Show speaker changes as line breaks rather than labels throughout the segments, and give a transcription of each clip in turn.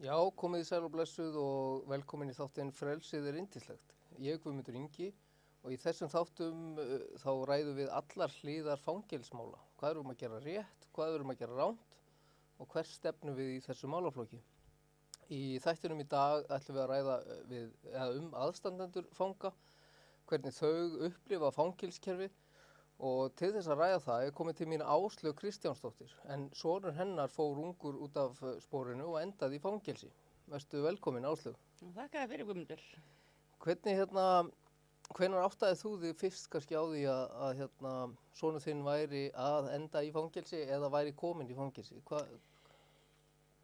Já, komið í sæl og blessuð og velkomin í þáttinn Frelsið er yndislegt. Ég er Guðmundur Ingi og í þessum þáttum þá ræðum við allar hliðar fangelsmála. Hvað erum að gera rétt, hvað erum að gera ránt og hvers stefnum við í þessu málaflokki. Í þættinum í dag ætlum við að ræða aðstandendur fanga, hvernig þau upplifa fangelskerfið. Og til þess að ræða það er komið til mín Áslaug Kristjánsdóttir, en sonur hennar fór ungur út af sporinu og endaði í fangelsi. Vertu velkomin, Áslaug.
Þakka þér fyrir, Guðmundur.
Hvenær áttaðir þú þig fyrst kannski á því að sonur þinn væri að enda í fangelsi eða væri kominn í fangelsi?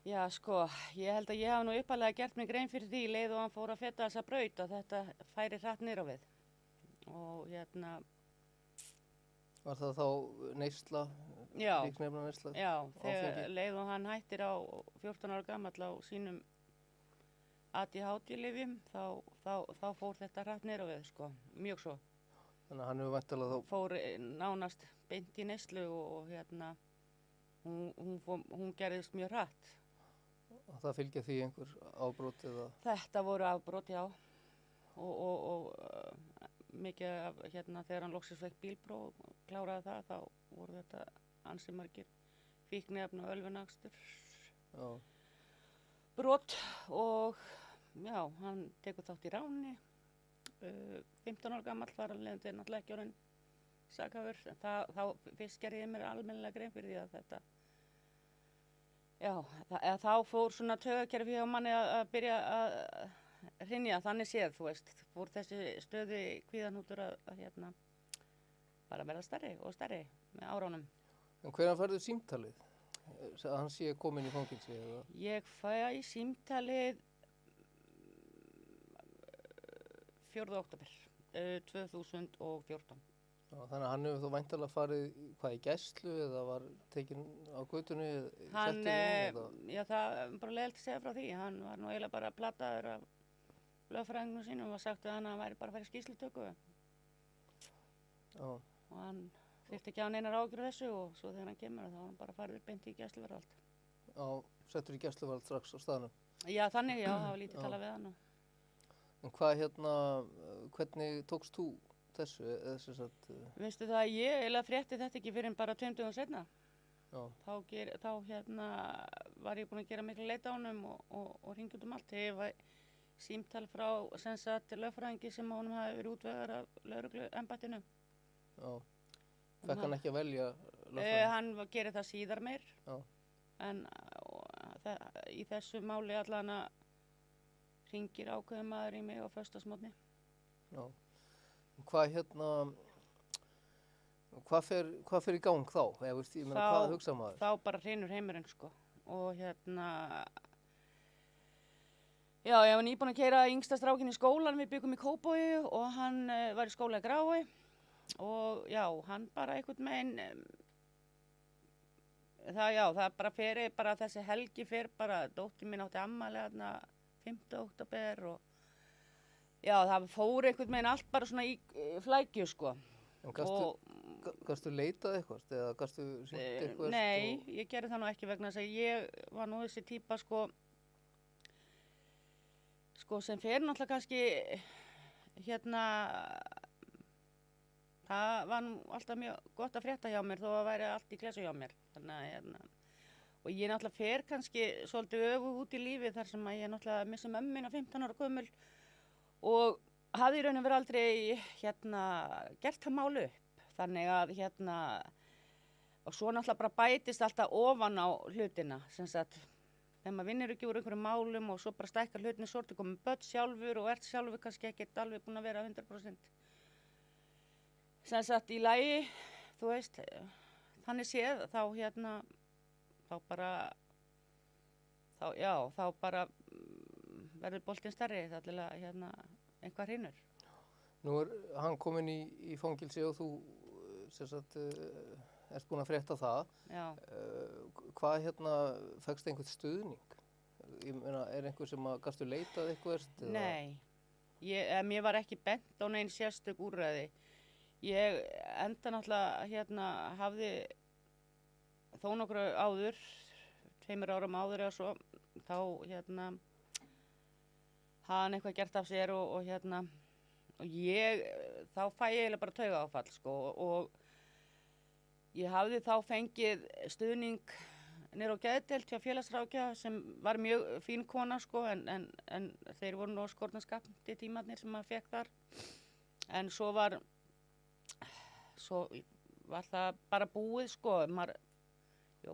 Já, sko, ég held að ég hafi nú uppalega gert mig grein fyrir því leið og hann fór að feta þessa braut að þetta færi hratt niður á við. Og
Var það þá neysla, fíkniefna neysla?
Já, þegar leið og hann hættir á 14 ára gamall á sínum ADHD-lyfjum, þá fór þetta hratt niður á við, sko, mjög svo.
Þannig að hann hefur væntanlega þá...
Fór nánast beint í neyslu og hún gerðist mjög hratt.
Og það fylgja því einhver afbrot eða...
Þetta voru afbrot, já. Og mikið af þegar hann loksins fekk bílpróf og kláraði það, þá voru þetta ansi margir fíkniefna og ölvunakstur brot og já, hann tekur þátt í ráni 15 ára gamall var hann leiðandi náttúrulega ekki orðinn sakhæfur, en þá fyrst gerði ég mér almennilega grein fyrir því að þetta þá fór svona taugakerfi hjá manni að byrja að hrynja, þannig séð, þú veist, fór þessi stöði kvíðahnútur að bara verða stærri og stærri með áránum.
En hvenær færðu símtalið? Að hann sé kominn í fangelsi eða?
Ég fæ símtalið 4. október 2014.
Já, þannig að hann hefur þó væntanlega farið í gæslu eða var tekinn á götunni?
Já, það er bara leiðilegt að segja frá því. Hann var nú eiginlega bara plataður af lögfræðingnum sínum og var sagt að hann væri bara að fara í skýrslutöku.
Já.
Og hann þyrfti ekki á neinar áhyggjur af þessu og svo þegar hann kemur þá var hann bara farið beint í gæsluvarðhald.
Já, settur í gæsluvarðhald strax á staðnum?
Já, þannig, já, það var lítið talað við hann.
En hvernig tókst þú þessu?
Veistu það, ég eiginlega frétti þetta ekki fyrir en bara 2 dögum seinna.
Já.
Þá var ég búin að gera miklu leit á honum og hringi út um allt. Ég var símtal frá lögfræðingi sem honum hafi verið útvegar af lögregluembættinu.
Já. Fekk hann ekki að velja lögfræðing?
Hann gerir það síðar meir.
Já. En
í þessu máli allan að hringir ákveðin maður í mig á föstudagsmorgni.
Já. Hvað fer í gang þá? Hvað hugsa maður?
Þá bara hrynur heimurinn, sko. Og já, ég var nýbúin að keyra yngsta strákinn í skólan, við byggum í Kópavogi og hann var í skóla í Grái og já, hann bara einhvern meginn, það bara þessi helgi fer bara, dóttir mín átti afmæli 5. október og já, það fór einhvern meginn allt bara svona í flækju, sko.
En gastu leitað eitthvað eða gastu sýnt eitthvað?
Nei, ég gerði það nú ekki vegna þess að ég var nú þessi típa, sko, sem fer náttúrulega kannski, það var nú alltaf mjög gott að frétta hjá mér þó að væri allt í klessu hjá mér. Þannig að, og ég náttúrulega fer kannski svolítið öfugt út í lífið þar sem að ég náttúrulega missi mömmu mína 15 ára gömul og hafði í raun og veru aldrei, gert það mál upp. Þannig að, og svo náttúrulega bara bætist alltaf ofan á hlutina, sem sagt, þegar maður vinnur ekki úr einhverjum málum og svo bara stækkar hlutinni svo ertu komin börn sjálfur og ert sjálfur kannski ekkert alveg búin að vera 100%. Sem sagt í lagi, þú veist, þannig séð, þá bara verður boltinn stærri, það allilega, einhvað hrynur.
Nú hann kominn í fangilsi og þú, sem sagt, ert búin að frétta það.
Já.
Hvað fékkstu einhvern stuðning? Ég meina, einhver sem gastu leitað eitthvað?
Nei, mér var ekki bent á nein sérstök úrræði. Ég enda náttúrulega hafði þó nokkru áður, 2 árum áður eða svo, þá hann eitthvað gert af sér og ég, þá fæ ég eiginlega bara taugaáfall, sko, og ég hafði þá fengið stuðning niður á geðdeild hjá félagsráðgjafa sem var mjög fín kona, sko, en þeir voru nú skornarskapti tímarnir sem maður fekk þar. En svo var það bara búið, sko, ég var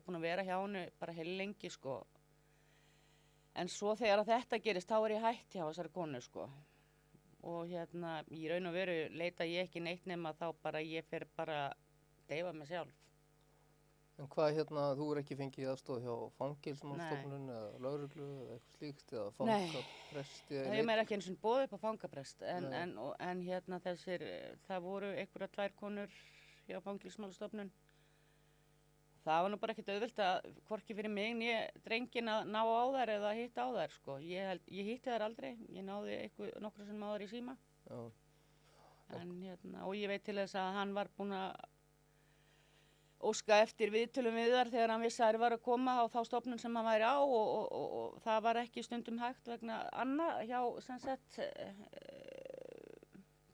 búin að vera hjá henni bara heilengi, sko. En svo þegar að þetta gerist, þá ég hætt hjá þessari konu, sko. Og í raun og veru leita ég ekki neitt nema þá bara ég fer bara að deyfa mig sjálf.
En hvað þú ekki fengið aðstoð hjá fangelsismálastofnun eða lögreglu eða eitthvað slíkt eða fangapresti?
Nei, það ekki einu sinni boðið upp á fangaprest en það voru einhverjar 2 konur hjá fangelsismálastofnun. Það var nú bara ekkert auðvelt að hvorki fyrir mig né drenginn að ná á þær eða hitta á þær, sko. Ég hitti þær aldrei, ég náði nokkru sinnum á þær í síma.
Já.
Og ég veit til þess að hann var búinn að óska eftir viðtölum við þar þegar hann vissi að þær var að koma á þá stofnun sem hann væri á og það var ekki stundum hægt vegna annað hjá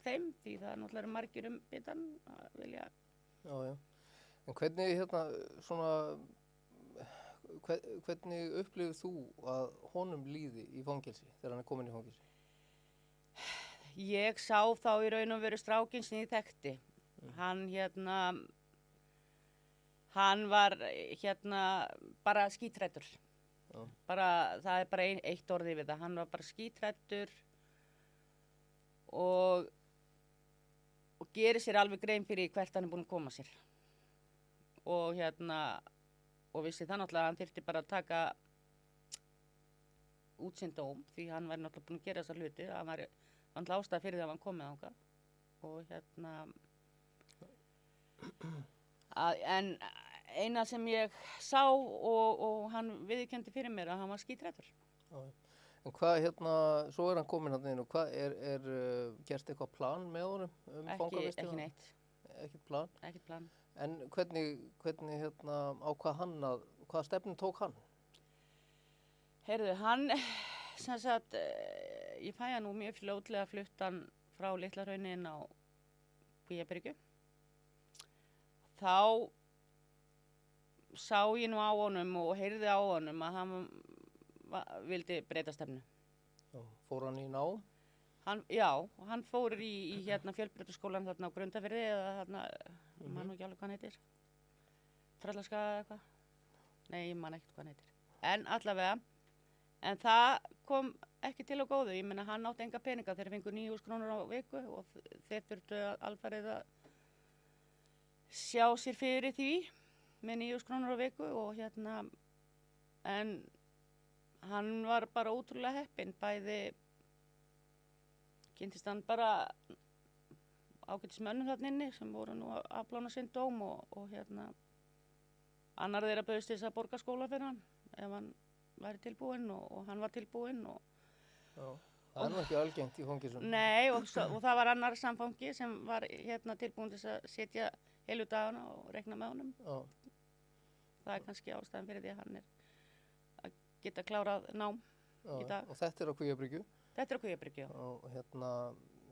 þeim, því það náttúrulega margir bitan að vilja.
Já, já. En hvernig hvernig upplifir þú að honum líði í fangelsi þegar hann kominn í fangelsi?
Ég sá þá í raun og veru strákinn sem ég þekkti. Hann var bara skítrættur. Það bara eitt orði við það. Hann var bara skítrættur og gerir sér alveg grein fyrir hvert hann búinn að koma sér. Og vissi það náttúrulega að hann þyrfti bara að taka út sinn dóm því hann væri náttúrulega búinn að gera þessa hluti. Það var náttúrulega ástæða fyrir því að hann komið þangað. Og en eina sem ég sá og hann viðurkenndi fyrir mér að hann var skítrættur.
En hvað svo hann kominn þarna inn og hvað gert eitthvað plan með honum fangavistina?
Ekki neitt.
Ekkert plan?
Ekkert plan.
En hvernig ákvað hann hvaða stefnu tók hann?
Heyrðu, hann, ég fæ hann nú mjög fljótlega fluttan frá Litla-Hrauni inn á Kvíabryggju. Þá sá ég nú á honum og heyrði á honum að hann vildi breyta stefnu.
Já, fór hann í nám?
Hann fór í fjölbrautaskólann þarna á Grundarfirði eða þarna, ég man nú ekki alveg hvað hann heitir. Tröllaskaga eða eitthvað. Nei, ég man ekkert hvað hann heitir. En allavega, en það kom ekki til á góðu. Ég meina, hann átti enga peninga þegar fengu 9.000 krónur á viku og þeir þurftu alfarið að sjá sér fyrir því með 9.000 krónur á viku og en hann var bara ótrúlega heppinn, bæði kynntist hann bara ágætismönnum þarna inni sem voru nú að afplána sinn dóm og annar þeirra bauðst til þess að borga skóla fyrir hann ef hann væri tilbúinn og hann var tilbúinn og
það nú ekki algengt í fangelsum.
Nei, og það var annar samfangi sem var tilbúinn til þess að sitja heilu dagana og reikna með honum. Það kannski ástæðan fyrir því að hann að geta klárað nám í dag.
Og þetta á Kvíabryggju?
Þetta á Kvíabryggju, já.
Og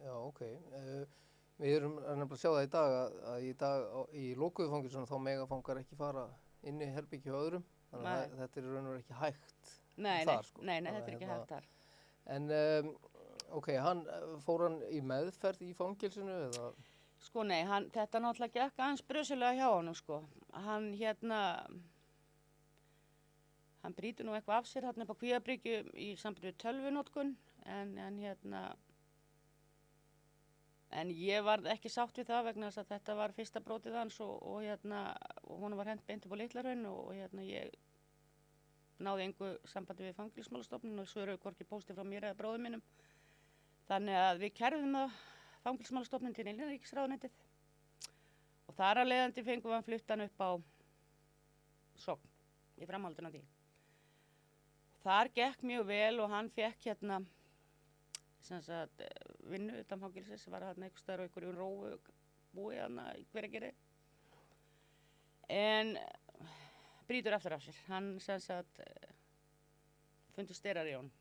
já, ok. Við erum nefnilega að sjá það í dag að í dag í lokuðu fangelsunum þá mega fangar ekki fara inn í herbergi hjá öðrum. Þannig að þetta raun og veru ekki hægt þar, sko. Nei, þetta ekki hægt þar. En, ok, fór hann í meðferð í fangelsinu eða?
Sko, nei, þetta náttúrulega gekk aðeins brösulega hjá honum, sko. Hann brýtur nú eitthvað af sér þarna upp á Kvíabryggju í sambandi við tölvunotkun, en ég varð ekki sátt við það vegna þess að þetta var fyrsta brotið hans og honum var hent beint upp á Litla-Hraun og ég náði engu sambandi við Fangelsismálastofnun og svöruðu hvorki pósti frá mér eða bróður mínum. Þannig að við kærðum það Fangelsismálastofnun til innanríkisráðuneytið og þar af leiðandi fengum við hann fluttan upp á Sogn í framhaldinu af því. Þar gekk mjög vel og hann fekk vinnu utan fangelsis, var þarna einhvers staðar á einhverju rófu búi þarna í Hveragerði. En brýtur aftur af sér. Hann fundu sterar í honum.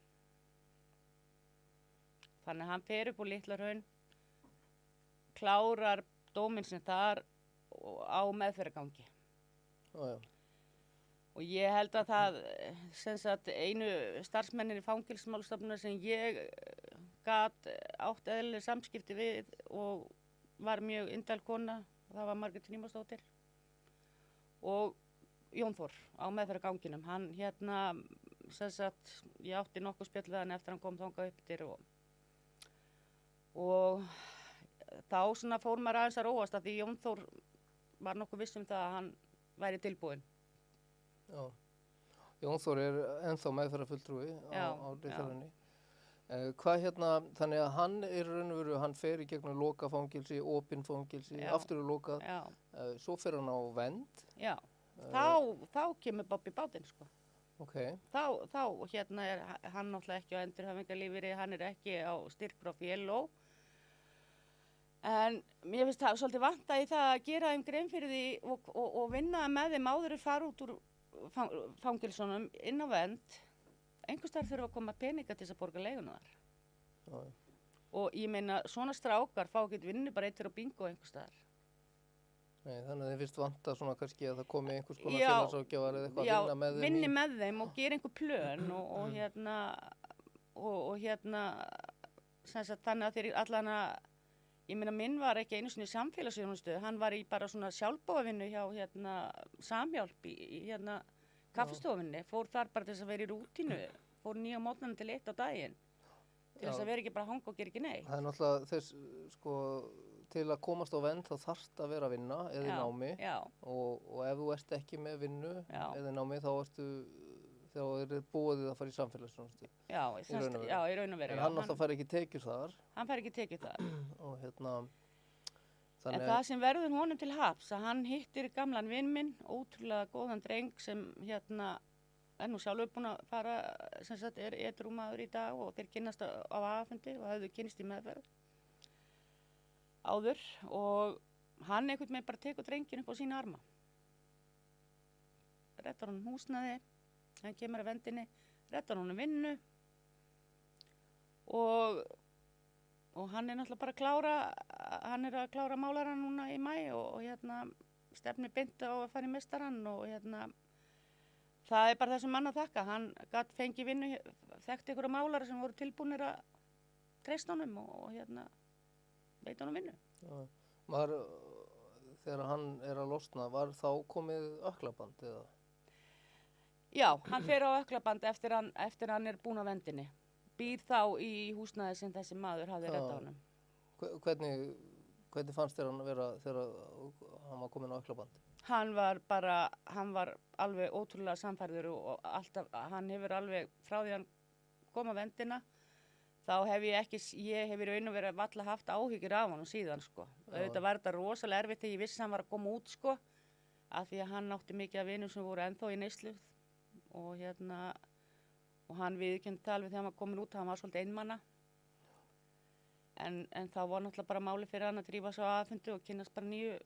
Þannig að hann fer upp á Litla-Hraun, klárar dóminn sem þar á meðferðargangi.
Já.
Og ég held að það, sem sagt, einu starfsmennin í Fangelsismálastofnunar sem ég gat átt eðlileg samskipti við og var mjög indæl kona, það var Margrét Frímannsdóttir og Jón Þór á meðferðarganginum. Hann sem sagt, ég átti nokkuð spjall við hann eftir hann kom þangað upp til og þá svona fór maður aðeins að róast af því Jón Þór var nokkuð viss það að hann væri tilbúinn.
Já. Jón Þór er ennþá meðferðarfulltrúi á Litla-Hrauni. Hvað þannig að hann hann fer í gegnum lokað fangelsi, opin fangelsi, aftur er lokað, svo fer hann á vernd.
Já, þá kemur Bobbi bátinn, sko.
Okay.
Þá er hann náttúrulega ekki á endurhæfingarlífeyri, hann er ekki á styrk frá PLO. En mér finnst það svolítið vanta í það að gera þeim grein fyrir því og vinna með þeim áður fara út úr fangelsunum inn á vernd. Einhvers staðar þurfa að koma peninga til þess að borga leiguna þar.
Já.
Og ég meina, svona strákar fá ekki vinnu bara eittir á bingo einhvers staðar.
Nei, þannig að þið finnst vanta svona kannski að það komi einhvers konar félagsráðgjafar eða eitthvað að vinna með þeim. Já,
vinni með þeim og gera einhver plön sem sagt þannig að þeir allan að, ég meina minn var ekki einu sinni í samfélagsþjónustu, hann var í bara svona sjálfboðavinnu hjá Samhjálp í kaffistofunni, fór þar bara til þess að vera í rútínu, fór 9 á mótnana til 1 á daginn, til þess að vera ekki bara að hanga og gera ekki neitt.
Það er náttúrulega þess, sko, til að komast á vernd þá þarft að vera að vinna eða í námi og ef þú ert ekki með vinnu eða í námi þá er búið að fara í samfélagsþjónustu.
Já, í raun og veru.
En hann náttúrulega fær ekki tekjur þar.
Hann fær ekki tekjur þar.
Og
en það sem verður honum til haps, að hann hittir gamlan vinn minn, ótrúlega góðan dreng sem er nú sjálfur búinn að fara, sem sagt, er edrú maður í dag og þeir kynnast á aðfundi og hafðu kynnst í meðferð áður og hann einhvern veginn bara tekur drenginn upp á sína arma. Rettar honum húsnæði, hann kemur að vendinni, rettar honum vinnu og hann er náttúrulega bara að klára málarann núna í maí og stefnir beint á að fara í meistarann og það er bara þessum mann að þakka. Hann gat fengið vinnu, þekkti einhverja málara sem voru tilbúnir að treysta honum og veit honum vinnu.
Já. Þegar hann er að losna, var þá komið ökklaband eða?
Já, hann fer á ökklaband eftir hann er búinn á vendinni. Býr þá í húsnæði sem þessi maður hafði reddað honum.
Hvernig fannst þér hann að vera þegar hann var komin á ökklaband?
Hann var alveg ótrúlega sannfærður og alltaf, hann hefur alveg frá því hann kom á vendina, þá hef ég hef í raun og verið varla haft áhyggjur af honum síðan, sko. Auðvitað var þetta rosalega erfitt þegar ég vissi að hann var að koma út, sko, af því að hann átti mikið af vinum sem voru ennþá í neyslu og hann viðurkenndi alveg þegar hann var komin út, hann var svolítið einmana. En þá var náttúrulega bara máli fyrir hann að drífa svo aðfundi og kynnast bara nýju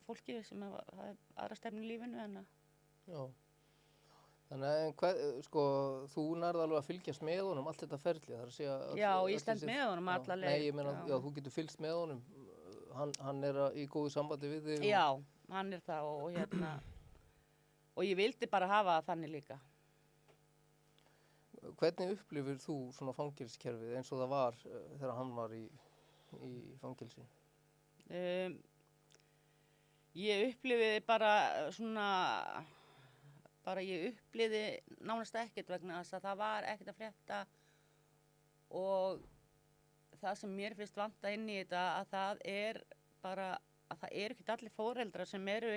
fólki sem hafði aðra stefnu í lífinu.
Já. Þannig að sko, þú nærði alveg að fylgjast með honum allt þetta ferli, það er að segja...
Já, ég stend með honum alla leið.
Nei, ég meina, já, þú getur fylgst með honum. Hann er í góðu sambandi við þig.
Já, hann er það og ég vildi bara hafa það þannig líka.
Hvernig upplifir þú svona fangelsiskerfið eins og það var þegar hann var í fangelsi?
Ég upplifiði bara svona... ég upplifði nánast ekkert vegna þess að það var ekkert að frétta og það sem mér finnst vanta inn í þetta að það er ekkert allir foreldrar sem eru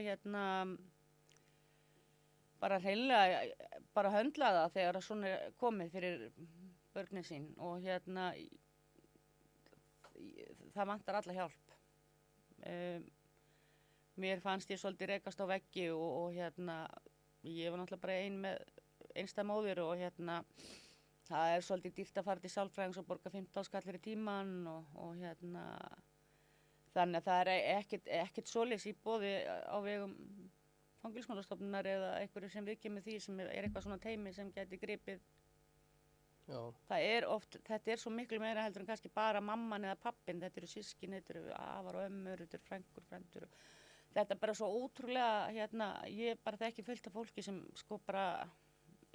bara hreinlega bara höndlaða þegar svona er komið fyrir börnin sín og það vantar alla hjálp. Mér fannst ég svolítið rekast á veggi og ég var náttúrulega bara einstæð móðir og það er svolítið dýrt að fara til sálfræðings og borga 15 skallir í tíman og þannig að það er ekkert svoleiðis í boði á vegum Fangelsismálastofnunar eða einhverju sem viðkemur því sem er eitthvað svona teymi sem gæti gripið
Já,
Þetta er svo miklu meira heldur en kannski bara mamman eða pappin, þetta eru systkin, þetta eru afar og ömmur, þetta eru frænkur, frændur. Þetta er bara svo ótrúlega, ég bara þekki fullt af fólki sem sko bara,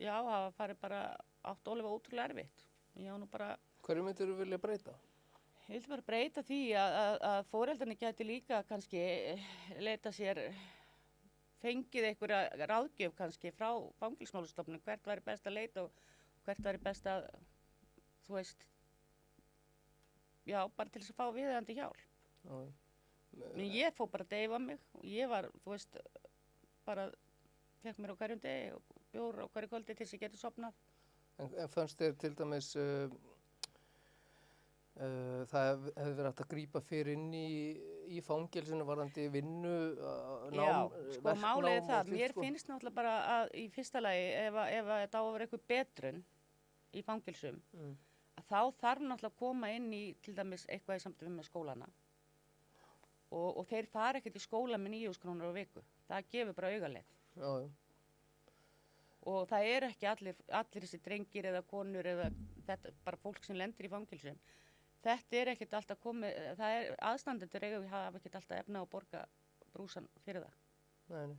já, hafa farið bara átt ótrúlega erfitt. Já, nú bara...
Hverju myndirðu vilja breyta?
Ég vildi bara breyta því að foreldrarnir gæti líka kannski leita sér, fengið einhverja ráðgjöf kannski frá Fangelsismálastofnun, hvert væri best að leita og hvert væri best að, þú veist, já, bara til þess að fá viðeigandi hjálp.
Já.
En ég fór bara að deyfa mig og ég var, þú veist, bara fekk mér á hverjum degi og bjór á hverju kvöldi til þess að ég geti sofnað.
En fannst þér til dæmis, það hefði verið hægt að grípa fyrir inn í fangelsinu varðandi vinnu, nám,
Já, sko
verknám
málið er það,
og slíkt,
mér finnst náttúrulega bara að í fyrsta lagi ef þetta á að vera eitthvað betrun í fangelsum, að þá þarf náttúrulega að koma inn í til dæmis eitthvað í samtöfum með skólana og þeir fara ekkert í skóla með 9.000 krónur á viku, það gefur bara augaleið.
Já, já.
Og það eru ekki allir þessi drengir eða konur eða þetta, bara fólk sem lendir í fangelsum. Þetta er ekkert alltaf komið, það er aðstandendur hafa ekkert alltaf efna að borga brúsan fyrir það.
Nei.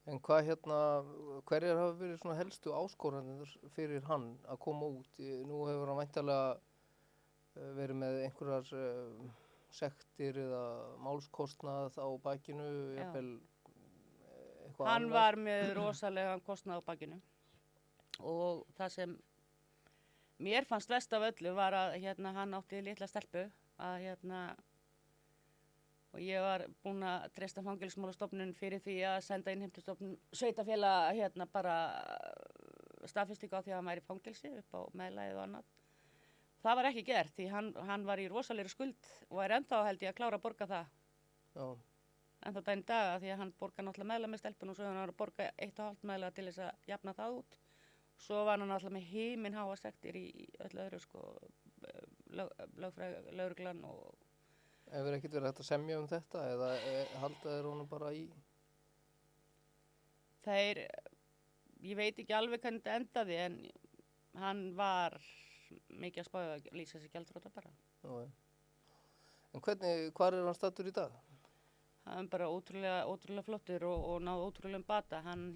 En hvað hverjar hafa verið svona helstu áskoranir fyrir hann að koma út? Nú hefur hann væntanlega verið með einhverjar sektir eða málskostnað á bakinu, jafnvel eitthvað
Hann
annað.
var með rosalega kostnað á bakinu og það sem mér fannst verst af öllu var að hann átti litla stelpu að og ég var búin að treysta Fangelsismálastofnun fyrir því að senda innheimtustofnun sveitarfélag bara staðfestingu á því að hann væri í fangelsi upp á meðlagið og annað. Það var ekki gert því hann var í rosalegri skuld og er ennþá held ég að klára að borga það.
Já.
Ennþá daginn daga því að hann borgar náttúrulega meðlag með stelpun og svo hann var að borga 1,5 meðlag til þess að jafna það út. Svo var hann náttúrulega með himinháa sektir í öllu öðru sko, lögreglan og...
Hefur ekkert verið hægt að semja um þetta eða halda þeir honum bara í?
Ég veit ekki alveg hvernig þetta endaði en hann var mikið að spája að lýsa þessi gjaldþrota bara.
Já. En hvar er hann staddur í dag?
Hann er bara ótrúlega flottur og náð ótrúlega bata. Hann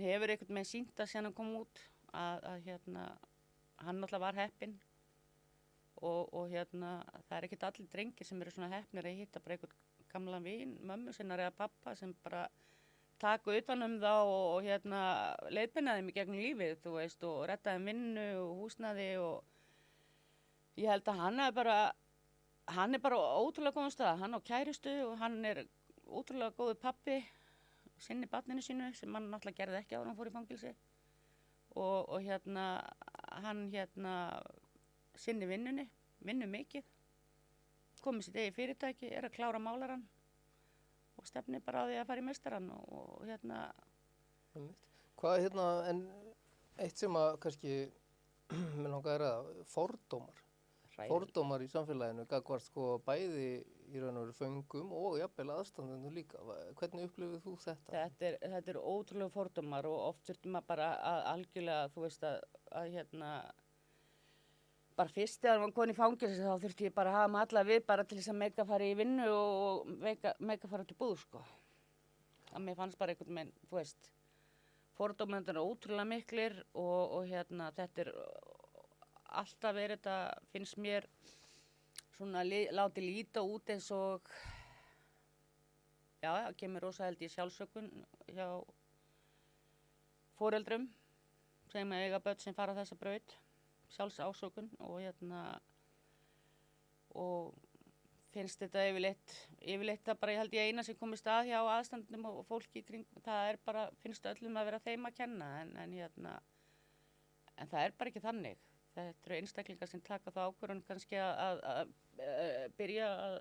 hefur einhvern veginn sýnt að síðan hann kom út að hann náttúrulega var heppinn og það er ekkert allir drengir sem eru svona heppnir að hitta bara einhvern gamlan vin, mömmu sinnar eða pappa sem bara taka utan um þá og leiðbeina þeim í gegnum lífið, þú veist, og redda þeim vinnu og húsnæði og ég held að hann er bara ótrúlega góðum stað, hann á kærustu og hann er ótrúlega góður pappi sinni barninu sínu sem hann náttúrulega gerði ekki áður en hann fór í fangelsi og hann sinni vinnunni, vinnur mikið, komið sitt eigi fyrirtæki, er að klára málaran og stefnir bara á því að fara í meistarann og
Hvað en eitt sem að kannski mér langaði að ræða, fordómar í samfélaginu gagnvart sko bæði í raun og veru föngum og jafnvel aðstandendum líka. Hvernig upplifir þú þetta?
Þetta er ótrúlega fordómar og oft þurftum maður bara að algjörlega, þú veist bara fyrst þegar maður kom í fangelsi þá þurfti ég bara að hafa maður alla við bara til þess að mega fara í vinnu og mega fara til búð sko. Að mér fannst bara einhvern veginn, þú veist, fordómarnir eru ótrúlega miklir og þetta er alltaf verið þetta, finnst mér svona látið líta út eins og já, það kemur rosa held í sjálfsökun hjá foreldrum sem eiga börn sem fara þessa braut, sjálfsásökun og finnst þetta yfirleitt það bara ég held ég eina sem komist að hjá aðstandum og fólki í kring, það er bara, finnst öllum að vera þeim að kenna en það er bara ekki þannig. Þetta eru einstaklingar sem taka þá ákvörðun kannski að byrja að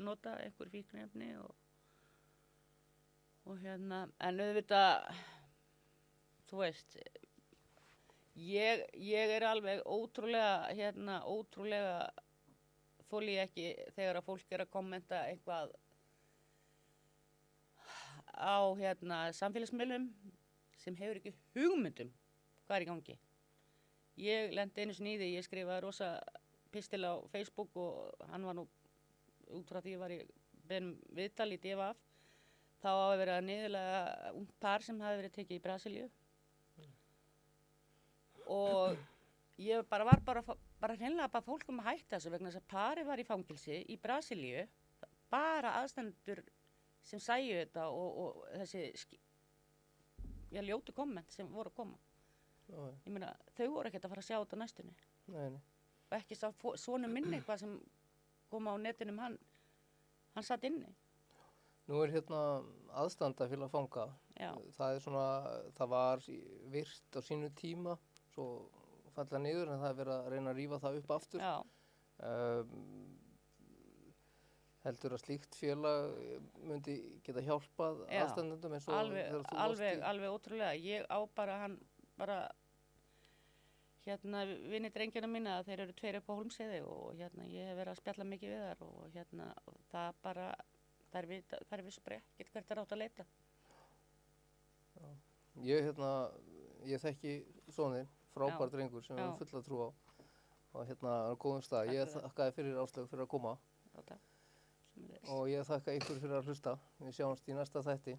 nota einhver fíkniefni og en auðvitað, þú veist, ég er alveg ótrúlega þoli ég ekki þegar að fólk er að kommenta eitthvað á samfélagsmiðlum sem hefur ekki hugmyndum hvað er í gangi. Ég lendi einu sinni í því, ég skrifaði rosa pistil á Facebook og hann var nú út frá því var ég beðin viðtal í DFF, þá hafi verið að niðurlega ungt par sem hafi verið tekið í Brasilíu og ég var bara hreinlega bara fólk að hætta þessu vegna þess að parið var í fangilsi í Brasilíu, bara aðstendur sem sæju þetta og þessi ljótu komment sem voru að koma. Ég meina, þau voru ekkert að fara að sjá þetta á næstunni.
Nei.
Og ekki sá sonur minn eitthvað sem kom á netinum, hann satt inni.
Nú hérna aðstandafélag fanga.
Já.
Það var virt á sínu tíma, svo falla niður en það er verið að reyna að rífa það upp aftur.
Já.
Heldur að slíkt félag myndi geta hjálpað aðstandendum eins og þegar þú varst í?
Alveg ótrúlega. Ég á bara, vini drengjana mína, þeir eru 2 upp á Hólmsheiði og ég hef verið að spjalla mikið við þar og það bara, þær vissu bara ekkert hvert er átt að leita.
Já. Ég þekki soninn, frábær drengur sem við fulla trú á og á góðum stað. Ég þakkaði fyrir Áslaug fyrir að koma.
Já, takk.
Og ég þakka ykkur fyrir að hlusta. Við sjáumst í næsta þætti.